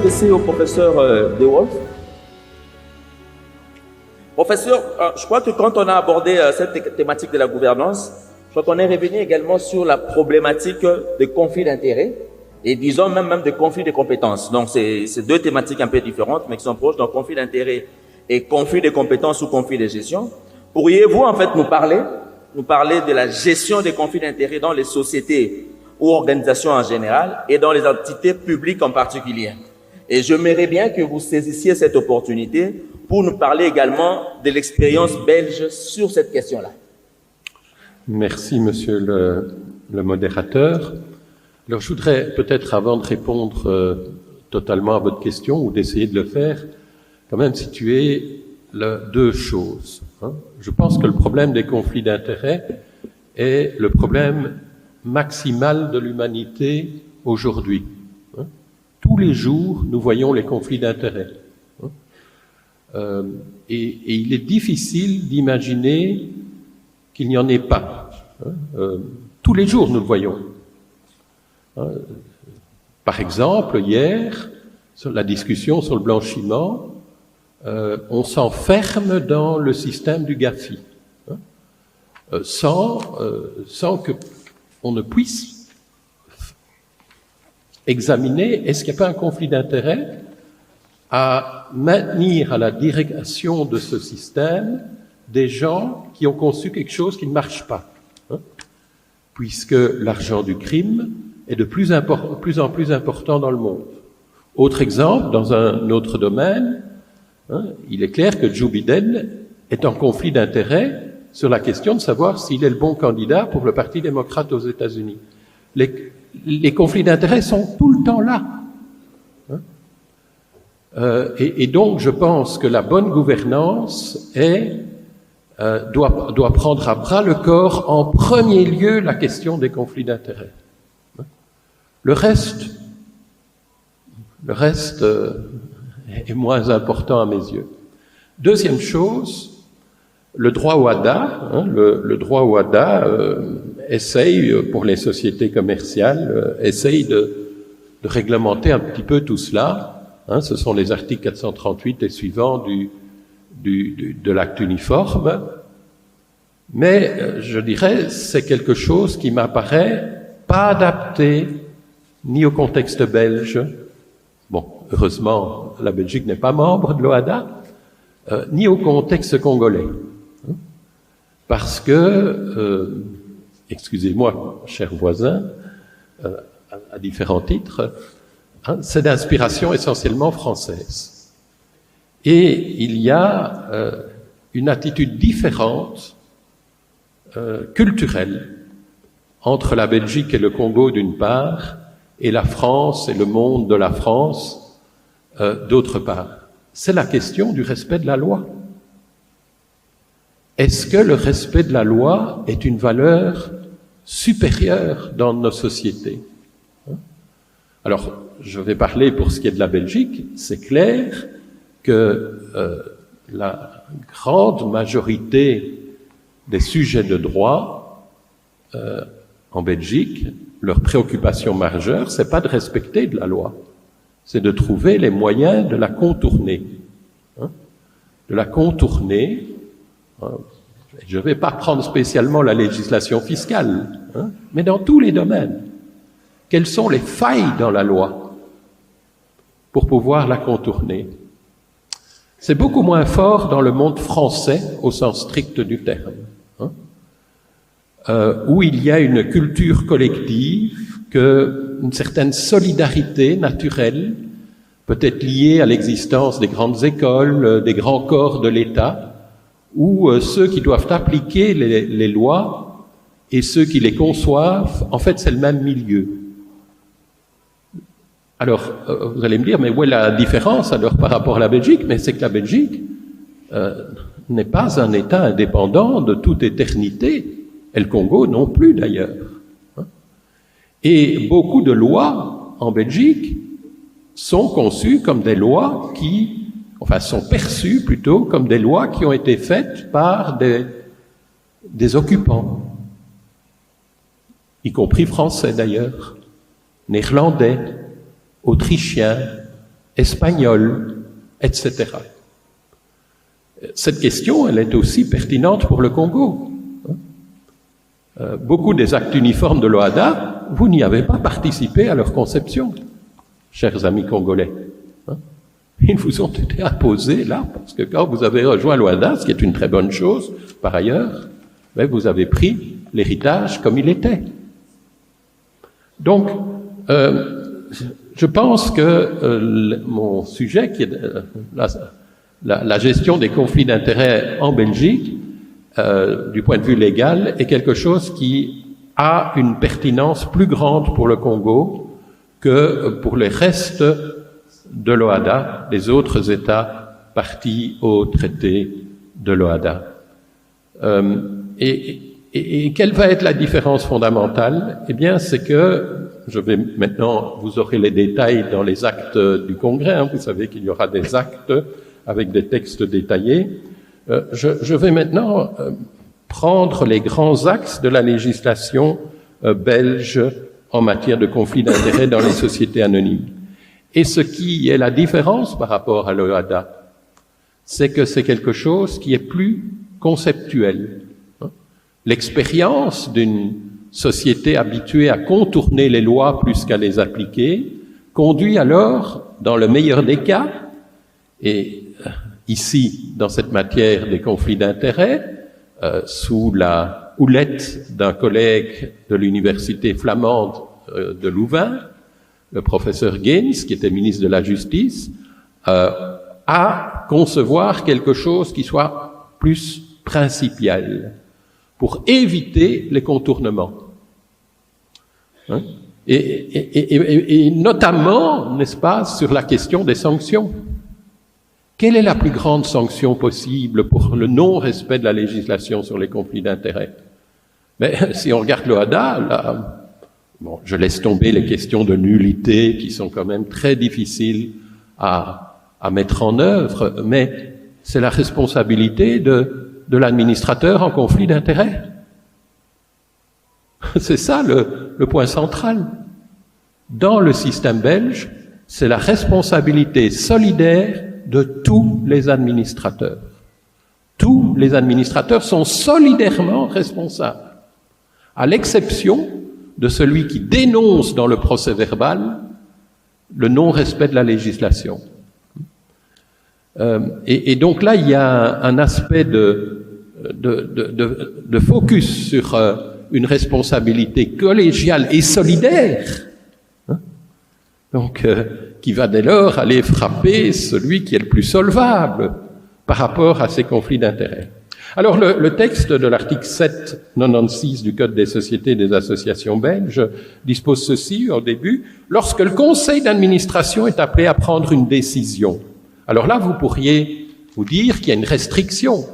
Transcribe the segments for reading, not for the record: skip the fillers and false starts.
m'adresser au professeur De Wolf. Professeur, je crois que quand on a abordé cette thématique de la gouvernance, je crois qu'on est revenu également sur la problématique de conflit d'intérêts et disons même de conflit de compétences. Donc c'est deux thématiques un peu différentes mais qui sont proches. Donc conflit d'intérêts et conflit de compétences ou conflit de gestion. Pourriez-vous en fait nous parler de la gestion des conflits d'intérêts dans les sociétés ou organisations en général et dans les entités publiques en particulier? Et j'aimerais bien que vous saisissiez cette opportunité pour nous parler également de l'expérience belge sur cette question-là. Merci, monsieur le modérateur. Alors, je voudrais peut-être, avant de répondre totalement à votre question, ou d'essayer de le faire, quand même situer deux choses. Je pense que le problème des conflits d'intérêts est le problème maximal de l'humanité aujourd'hui. Tous les jours, nous voyons les conflits d'intérêts. Et il est difficile d'imaginer qu'il n'y en ait pas. Tous les jours, nous le voyons. Par exemple, hier, sur la discussion sur le blanchiment, on s'enferme dans le système du GAFI, sans que on ne puisse examiner est-ce qu'il n'y a pas un conflit d'intérêts à maintenir à la direction de ce système des gens qui ont conçu quelque chose qui ne marche pas, puisque l'argent du crime est de plus en plus important dans le monde. Autre exemple, dans un autre domaine, il est clair que Joe Biden est en conflit d'intérêts sur la question de savoir s'il est le bon candidat pour le Parti démocrate aux États-Unis. Les conflits d'intérêts sont tout le temps là. Et donc, je pense que la bonne gouvernance doit prendre à bras le corps en premier lieu la question des conflits d'intérêts. Le reste est moins important à mes yeux. Deuxième chose, le droit WADA. Le droit WADA essaye, pour les sociétés commerciales, essaye de réglementer un petit peu tout cela. Ce sont les articles 438 et suivants de l'acte uniforme. Mais je dirais, c'est quelque chose qui m'apparaît pas adapté ni au contexte belge. Bon, heureusement, la Belgique n'est pas membre de l'OADA, ni au contexte congolais. Parce que, excusez-moi, chers voisins, à différents titres, c'est d'inspiration essentiellement française. Et il y a une attitude différente, culturelle, entre la Belgique et le Congo d'une part, et la France et le monde de la France d'autre part. C'est la question du respect de la loi. Est-ce que le respect de la loi est une valeur supérieure dans nos sociétés? Alors, je vais parler pour ce qui est de la Belgique. C'est clair que la grande majorité des sujets de droit en Belgique, leur préoccupation majeure, c'est pas de respecter de la loi, c'est de trouver les moyens de la contourner. De la contourner. Je ne vais pas prendre spécialement la législation fiscale, mais dans tous les domaines. Quelles sont les failles dans la loi pour pouvoir la contourner? C'est beaucoup moins fort dans le monde français au sens strict du terme, où il y a une culture collective, une certaine solidarité naturelle, peut-être liée à l'existence des grandes écoles, des grands corps de l'État, où ceux qui doivent appliquer les lois et ceux qui les conçoivent, en fait, c'est le même milieu. Alors, vous allez me dire, mais où est la différence alors par rapport à la Belgique? Mais c'est que la Belgique n'est pas un État indépendant de toute éternité, et le Congo non plus d'ailleurs. Et beaucoup de lois en Belgique sont conçues comme des lois sont perçues plutôt comme des lois qui ont été faites par des occupants, y compris français d'ailleurs, néerlandais, autrichiens, espagnol, etc. Cette question, elle est aussi pertinente pour le Congo. Beaucoup des actes uniformes de l'OHADA, vous n'y avez pas participé à leur conception, chers amis congolais. Ils vous ont été imposés là, parce que quand vous avez rejoint l'OHADA, ce qui est une très bonne chose, par ailleurs, vous avez pris l'héritage comme il était. Donc, je pense que mon sujet, qui est la gestion des conflits d'intérêts en Belgique, du point de vue légal, est quelque chose qui a une pertinence plus grande pour le Congo que pour les restes de l'OHADA, les autres États partis au traité de l'OHADA. Et quelle va être la différence fondamentale? Eh bien, c'est que, vous aurez les détails dans les actes du Congrès, vous savez qu'il y aura des actes avec des textes détaillés. Je vais maintenant prendre les grands axes de la législation belge en matière de conflit d'intérêts dans les sociétés anonymes. Et ce qui est la différence par rapport à l'OHADA, c'est que c'est quelque chose qui est plus conceptuel. L'expérience d'une société habituée à contourner les lois plus qu'à les appliquer conduit alors, dans le meilleur des cas, et ici, dans cette matière des conflits d'intérêts, sous la houlette d'un collègue de l'université flamande de Louvain, le professeur Gaines, qui était ministre de la Justice, à concevoir quelque chose qui soit plus principiel, pour éviter les contournements. Et notamment, n'est-ce pas, sur la question des sanctions. Quelle est la plus grande sanction possible pour le non-respect de la législation sur les conflits d'intérêts? Mais si on regarde l'OHADA, là, je laisse tomber les questions de nullité qui sont quand même très difficiles à mettre en œuvre, mais c'est la responsabilité de l'administrateur en conflit d'intérêts. C'est ça le point central. Dans le système belge, c'est la responsabilité solidaire de tous les administrateurs. Tous les administrateurs sont solidairement responsables, à l'exception de celui qui dénonce dans le procès-verbal le non-respect de la législation. Et donc là, il y a un aspect de focus sur une responsabilité collégiale et solidaire, donc qui va dès lors aller frapper celui qui est le plus solvable par rapport à ces conflits d'intérêts. Alors le texte de l'article 796 du Code des sociétés et des associations belges dispose ceci au début: lorsque le conseil d'administration est appelé à prendre une décision. Alors là, vous pourriez vous dire qu'il y a une restriction.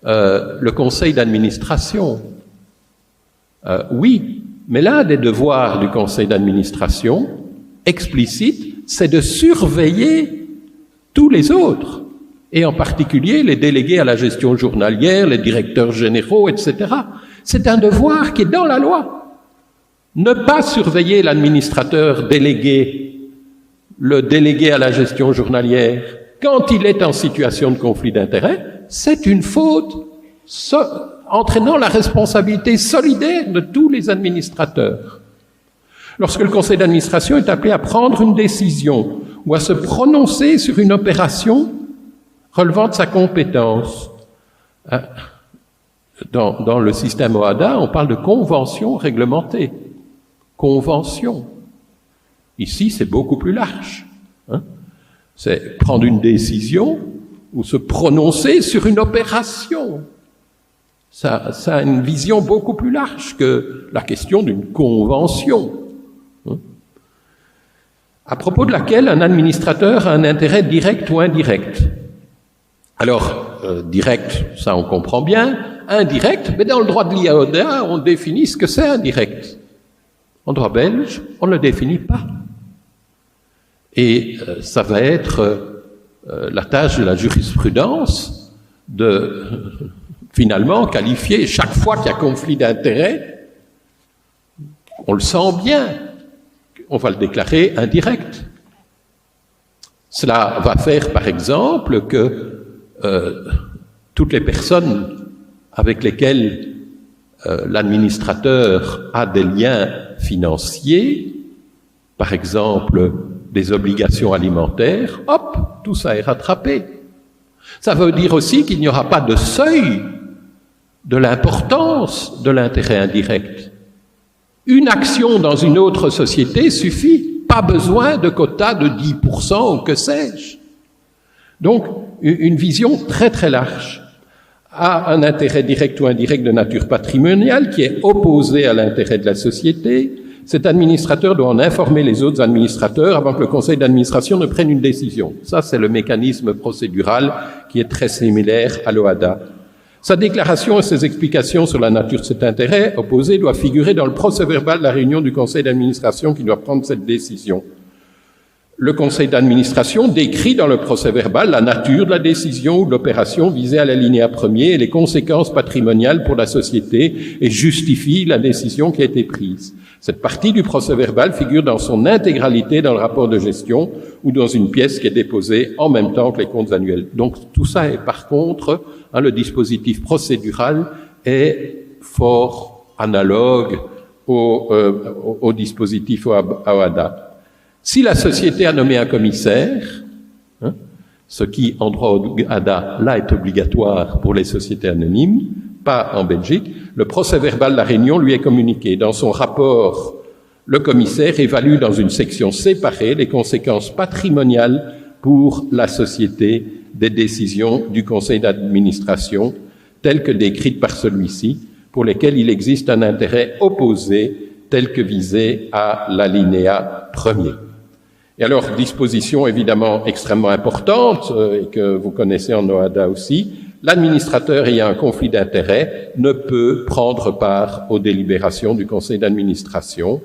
Le conseil d'administration, oui, mais l'un des devoirs du conseil d'administration explicite, c'est de surveiller tous les autres, et en particulier les délégués à la gestion journalière, les directeurs généraux, etc. C'est un devoir qui est dans la loi. Ne pas surveiller l'administrateur délégué, le délégué à la gestion journalière, quand il est en situation de conflit d'intérêts, c'est une faute entraînant la responsabilité solidaire de tous les administrateurs. Lorsque le conseil d'administration est appelé à prendre une décision ou à se prononcer sur une opération relevant de sa compétence, dans le système OHADA, on parle de convention réglementée. Convention. Ici, c'est beaucoup plus large. C'est prendre une décision ou se prononcer sur une opération. Ça a une vision beaucoup plus large que la question d'une convention, à propos de laquelle un administrateur a un intérêt direct ou indirect. Alors, direct, ça on comprend bien. Indirect, mais dans le droit de l'IAODA, on définit ce que c'est indirect. En droit belge, on ne le définit pas. Et ça va être la tâche de la jurisprudence de finalement qualifier chaque fois qu'il y a conflit d'intérêts, on le sent bien, on va le déclarer indirect. Cela va faire, par exemple, que toutes les personnes avec lesquelles l'administrateur a des liens financiers, par exemple des obligations alimentaires, hop, tout ça est rattrapé. Ça veut dire aussi qu'il n'y aura pas de seuil de l'importance de l'intérêt indirect. Une action dans une autre société suffit, pas besoin de quotas de 10% ou que sais-je. Donc, une vision très très large a un intérêt direct ou indirect de nature patrimoniale qui est opposé à l'intérêt de la société. Cet administrateur doit en informer les autres administrateurs avant que le conseil d'administration ne prenne une décision. Ça, c'est le mécanisme procédural qui est très similaire à l'OHADA. Sa déclaration et ses explications sur la nature de cet intérêt opposé doivent figurer dans le procès-verbal de la réunion du conseil d'administration qui doit prendre cette décision. Le conseil d'administration décrit dans le procès-verbal la nature de la décision ou de l'opération visée à l'alinéa 1er et les conséquences patrimoniales pour la société et justifie la décision qui a été prise. Cette partie du procès-verbal figure dans son intégralité dans le rapport de gestion ou dans une pièce qui est déposée en même temps que les comptes annuels. Donc tout ça est par contre, le dispositif procédural est fort analogue au dispositif OHADA. Si la société a nommé un commissaire, ce qui en droit OHADA là est obligatoire pour les sociétés anonymes, pas en Belgique, le procès-verbal de la réunion lui est communiqué. Dans son rapport, le commissaire évalue dans une section séparée les conséquences patrimoniales pour la société des décisions du conseil d'administration, telles que décrites par celui-ci, pour lesquelles il existe un intérêt opposé, tel que visé à l'alinéa 1er. Et alors, disposition évidemment extrêmement importante, et que vous connaissez en OHADA aussi, l'administrateur ayant un conflit d'intérêts ne peut prendre part aux délibérations du conseil d'administration,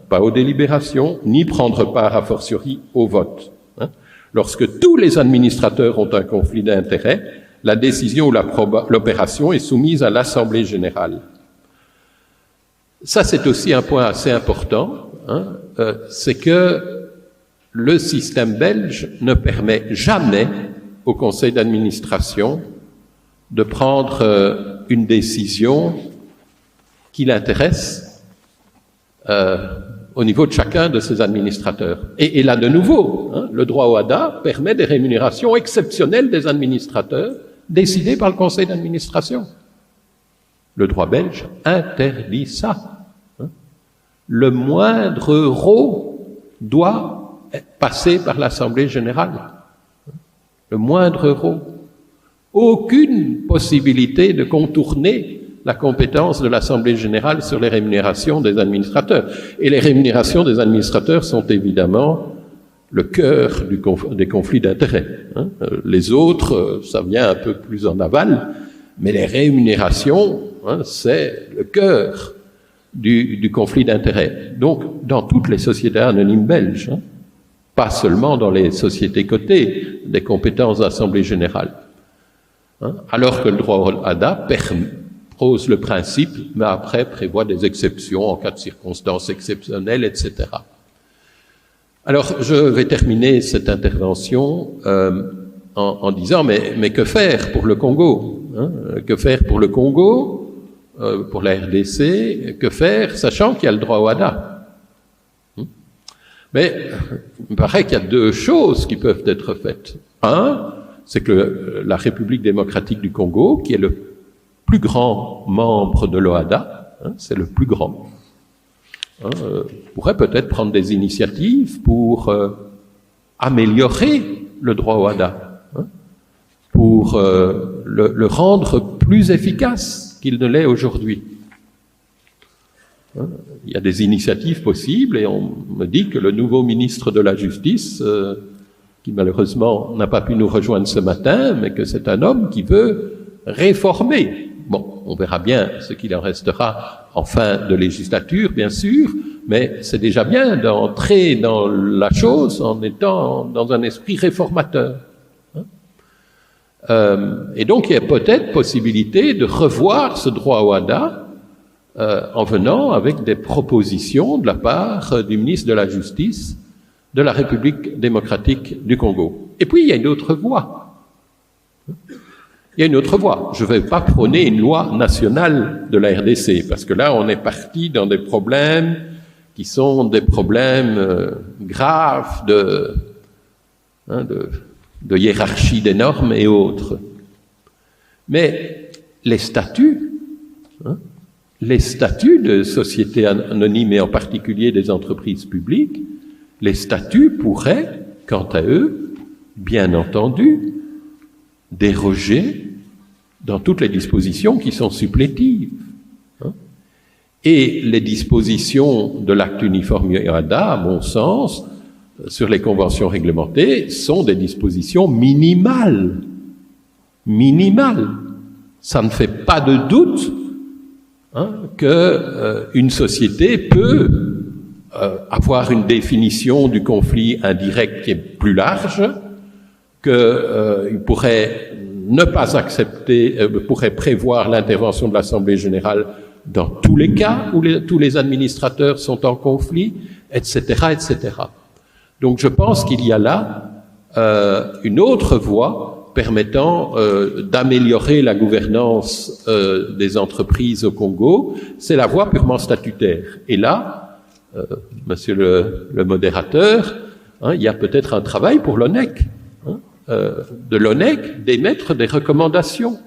pas aux délibérations, ni prendre part a fortiori au vote. Lorsque tous les administrateurs ont un conflit d'intérêts, la décision ou l'opération est soumise à l'Assemblée générale. Ça, c'est aussi un point assez important, c'est que le système belge ne permet jamais au conseil d'administration de prendre une décision qui l'intéresse au niveau de chacun de ses administrateurs. Et là, de nouveau, le droit OHADA permet des rémunérations exceptionnelles des administrateurs décidées par le conseil d'administration. Le droit belge interdit ça. Le moindre euro doit passer par l'Assemblée générale. Le moindre euro. Aucune possibilité de contourner la compétence de l'Assemblée générale sur les rémunérations des administrateurs. Et les rémunérations des administrateurs sont évidemment le cœur des conflits d'intérêts. Les autres, ça vient un peu plus en aval, mais les rémunérations, c'est le cœur du conflit d'intérêts. Donc, dans toutes les sociétés anonymes belges, pas seulement dans les sociétés cotées, des compétences d'Assemblée générale. Alors que le droit OHADA pose le principe, mais après prévoit des exceptions en cas de circonstances exceptionnelles, etc. Alors, je vais terminer cette intervention en disant, mais que faire pour le Congo Que faire pour le Congo, pour la RDC? Que faire, sachant qu'il y a le droit OHADA? Mais il me paraît qu'il y a deux choses qui peuvent être faites. Un, c'est que la République démocratique du Congo, qui est le plus grand membre de l'OHADA, c'est le plus grand, pourrait peut-être prendre des initiatives pour améliorer le droit OHADA, pour le rendre plus efficace qu'il ne l'est aujourd'hui. Il y a des initiatives possibles et on me dit que le nouveau ministre de la Justice, qui malheureusement n'a pas pu nous rejoindre ce matin, mais que c'est un homme qui veut réformer. Bon, on verra bien ce qu'il en restera en fin de législature, bien sûr, mais c'est déjà bien d'entrer dans la chose en étant dans un esprit réformateur. Et donc, il y a peut-être possibilité de revoir ce droit OHADA en venant avec des propositions de la part du ministre de la Justice de la République démocratique du Congo. Et puis, il y a une autre voie. Il y a une autre voie. Je ne vais pas prôner une loi nationale de la RDC, parce que là, on est parti dans des problèmes qui sont des problèmes graves de hiérarchie des normes et autres. Mais les statuts de sociétés anonymes et en particulier des entreprises publiques, les statuts pourraient, quant à eux, bien entendu, déroger dans toutes les dispositions qui sont supplétives. Et les dispositions de l'acte uniforme OHADA, à mon sens, sur les conventions réglementées, sont des dispositions minimales. Minimales. Ça ne fait pas de doute que une société peut avoir une définition du conflit indirect qui est plus large, qu'il pourrait ne pas accepter, pourrait prévoir l'intervention de l'Assemblée générale dans tous les cas où tous les administrateurs sont en conflit, etc., etc. Donc je pense qu'il y a là une autre voie permettant d'améliorer la gouvernance des entreprises au Congo, c'est la voie purement statutaire. Et là, monsieur le modérateur, il y a peut-être un travail pour l'ONEC, de l'ONEC d'émettre des recommandations.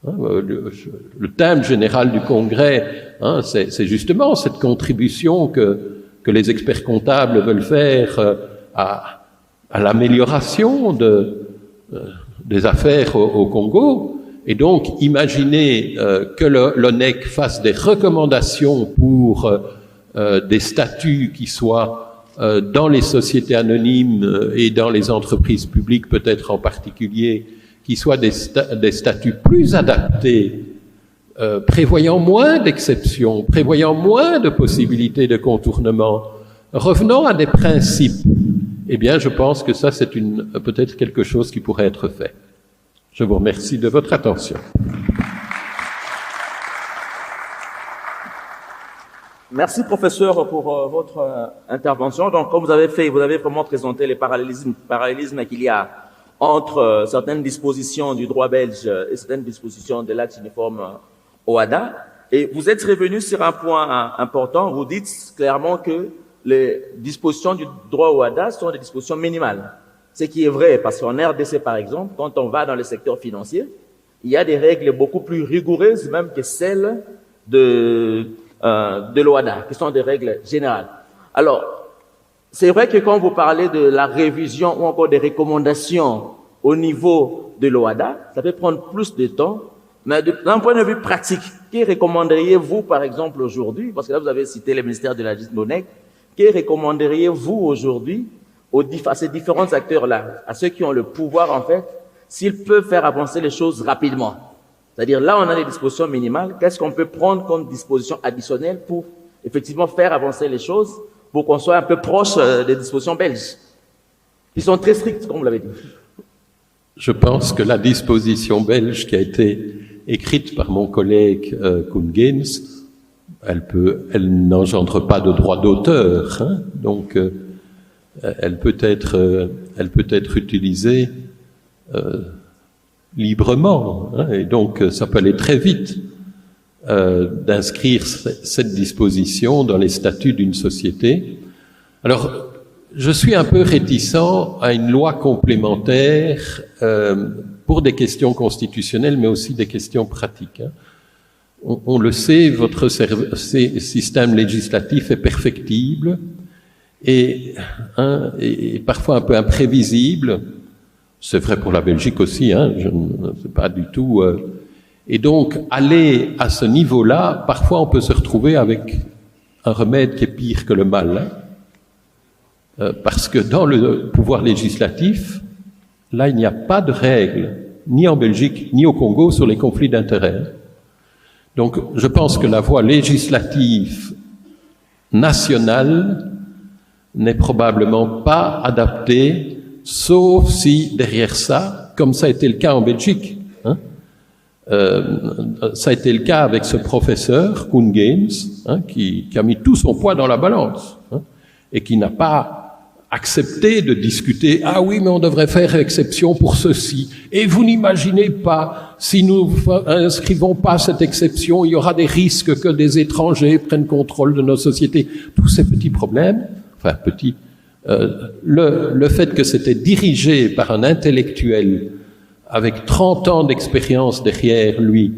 Le thème général du Congrès, c'est justement cette contribution que les experts comptables veulent faire à l'amélioration des affaires au Congo. Et donc, imaginez que l'ONEC fasse des recommandations pour des statuts qui soient dans les sociétés anonymes et dans les entreprises publiques, peut-être en particulier, qui soient des statuts plus adaptés, prévoyant moins d'exceptions, prévoyant moins de possibilités de contournement, revenant à des principes. Eh bien, je pense que ça, c'est peut-être quelque chose qui pourrait être fait. Je vous remercie de votre attention. Merci, professeur, pour votre intervention. Donc, comme vous avez vraiment présenté les parallélismes qu'il y a entre certaines dispositions du droit belge et certaines dispositions de l'acte uniforme OHADA. Et vous êtes revenu sur un point important. Vous dites clairement que les dispositions du droit OHADA sont des dispositions minimales. Ce qui est vrai, parce qu'en RDC, par exemple, quand on va dans le secteur financier, il y a des règles beaucoup plus rigoureuses même que celles de l'OHADA, qui sont des règles générales. Alors, c'est vrai que quand vous parlez de la révision ou encore des recommandations au niveau de l'OHADA, ça peut prendre plus de temps, mais d'un point de vue pratique, que recommanderiez-vous, par exemple, aujourd'hui, parce que là, vous avez cité le ministère de la Justice, l'ONEC, que recommanderiez-vous aujourd'hui à ces différents acteurs-là, à ceux qui ont le pouvoir, en fait, s'ils peuvent faire avancer les choses rapidement? C'est-à-dire, là, on a des dispositions minimales. Qu'est-ce qu'on peut prendre comme disposition additionnelle pour, effectivement, faire avancer les choses, pour qu'on soit un peu proche des dispositions belges, qui sont très strictes, comme vous l'avez dit? Je pense que la disposition belge qui a été écrite par mon collègue Koen Geens, elle n'engendre pas de droit d'auteur, donc elle peut être utilisée librement, et donc ça peut aller très vite d'inscrire cette disposition dans les statuts d'une société. Alors, je suis un peu réticent à une loi complémentaire pour des questions constitutionnelles, mais aussi des questions pratiques. On le sait, votre système législatif est perfectible et parfois un peu imprévisible. C'est vrai pour la Belgique aussi, je ne sais pas du tout. Et donc, aller à ce niveau-là, parfois on peut se retrouver avec un remède qui est pire que le mal. Parce que dans le pouvoir législatif, là, il n'y a pas de règles, ni en Belgique, ni au Congo, sur les conflits d'intérêts. Donc, je pense que la voie législative nationale n'est probablement pas adaptée, sauf si derrière ça, comme ça a été le cas en Belgique, ça a été le cas avec ce professeur, Koen Geens, qui a mis tout son poids dans la balance, et qui n'a pas accepter de discuter. Ah oui, mais on devrait faire exception pour ceci. Et vous n'imaginez pas, si nous inscrivons pas cette exception, il y aura des risques que des étrangers prennent contrôle de nos sociétés. Tous ces petits problèmes, enfin petits, le fait que c'était dirigé par un intellectuel avec 30 ans d'expérience derrière lui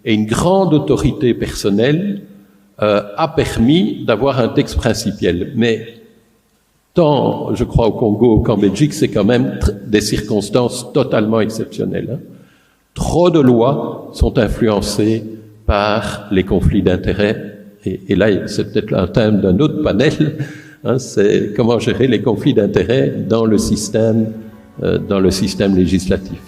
et une grande autorité personnelle, a permis d'avoir un texte principiel. Mais tant, je crois, au Congo qu'en Belgique, c'est quand même des circonstances totalement exceptionnelles. Hein. Trop de lois sont influencées par les conflits d'intérêts. Et là, c'est peut-être un thème d'un autre panel, hein, c'est comment gérer les conflits d'intérêts dans le système législatif.